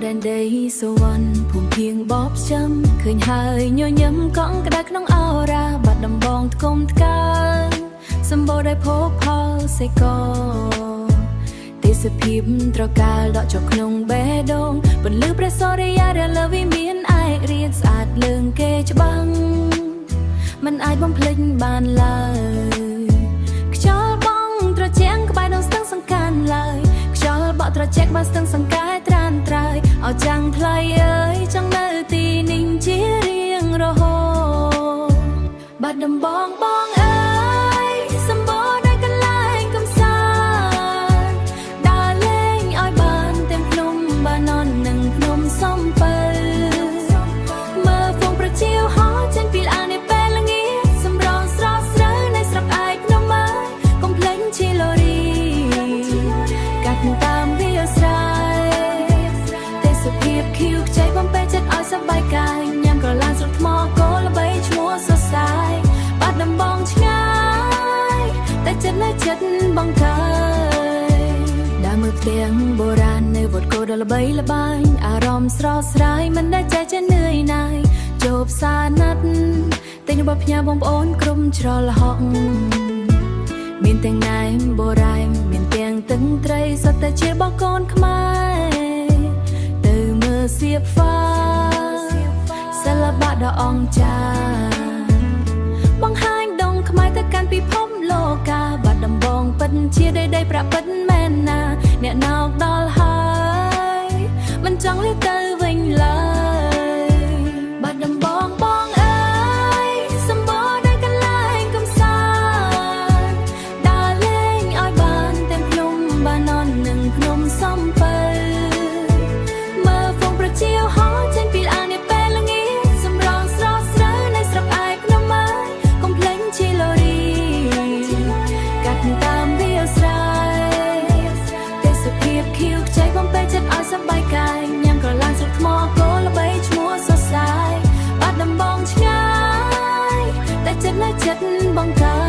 ដែនដីសវណ្ណភូមិភៀងបបចាំឃើញហើយញញឹមកង់ក្តៅក្នុងអរ៉ាបាត់ដំបងថ្គុំថ្កើងសម្បូរដោយភោគផលសេកទេសភាពត្រកាលដកចុះក្នុងបេះដូងពន្លឺព្រះសូរិយារលើវិមានឯករាជ្យស្អាតលើងគេច្បាំងមិនអាចបំភ្លេចបានឡើយខ្យល់បងត្រជាក់ក្បែរដងស្ទឹងសង្កានឡើយខ្យល់បក់ត្រជាក់បានស្ទឹងសង្កែត្រានត្រើយអោចាំងថ្លៃអើយចង់នៅទីនេះជារៀងរហូតបាត់ដំបងបងអើយសម្បូរដោយកន្លែងកំសាន្តដើរលេងឲ្យបានទាំងភ្នំបាណន់និងភ្នំសំពៅមើលហ្វូងប្រជៀវហោះចេញពីអានពេលល្ងាចសម្រងស្រស់ស្រូវនៃស្រុកឯកភ្នំអើយកុំភ្លេចឈីឡូរីកាត់តាមវាលស្រែទេសភាពខៀវខ្ចីបំពេចិត្តឲ្យសប្បាយកាយញ៉ាំក្រឡានស្រុកថ្មគោល្បីឈ្មោះសរសើរបាត់ដំបងឆ្ងាយតែចិត្តនៅចិត្តបងកើដើរមើលផ្ទាំងបុរាណនៅវត្តគោដ៏ល្បីល្បាញអារម្មណ៍ស្រស់ស្រាយមិនដែលចេះនឿយណាយចូលផ្សារណាត់ទិញរបស់ផ្ញើបងប្អូនក្រុមច្រឡហកមានទាំងណែមបុរាណមានទាំងទឹងត្រីសុទ្ធតែជារបស់កូនខ្មែរទៅមើលសៀបហ្វាសិល្បៈដ៏អស្ចារ្យបង្ហាញដងខ្មែរទៅកាន់ពិភពលោកាបាត់ដំបងពិតជាដីប្រាក់ពិតមែនណាអ្នកណោកដល់ហើយមិនចង់លាទៅវិញឡើយបាត់ដំបងបងអើយសម្បូរដោយកន្លែងកំសាន្តដើរលេងឲ្យបានទាំងភ្នំបាណន់និងភ្នំសំពៅមើលហ្វូងប្រជៀវហោះចេញពីអានពេលល្ងាចសម្រងស្រស់ស្រូវនៃស្រុកឯកភ្នំអើយកុំភ្លេចឈីឡូរីកាត់តាមវាលស្រែទេសភាពខៀវខ្ចីបំពេចិត្តឲ្យសប្បាយកាយញ៉ាំក្រឡានស្រុកថ្មគោល្បីឈ្មោះសរសើរបាត់ដំបងឆ្ងាយតែចិត្តនៅចិត្តបងកើ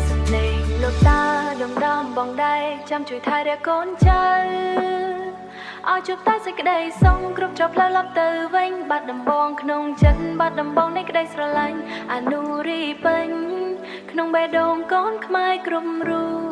សម្លេងលោកតាដំដំបងដៃចាំជួយថែរកូនចៅឲ្យជួបតែសេចក្តីសុខគ្រប់ចប់ផ្លូវឡប់ទៅវិញបាត់ដំបងក្នុងចិត្តបាត់ដំបងនៃក្តីស្រឡាញ់អនុរីពេញក្នុងបេះដូងកូនខ្មែរគ្រប់រូប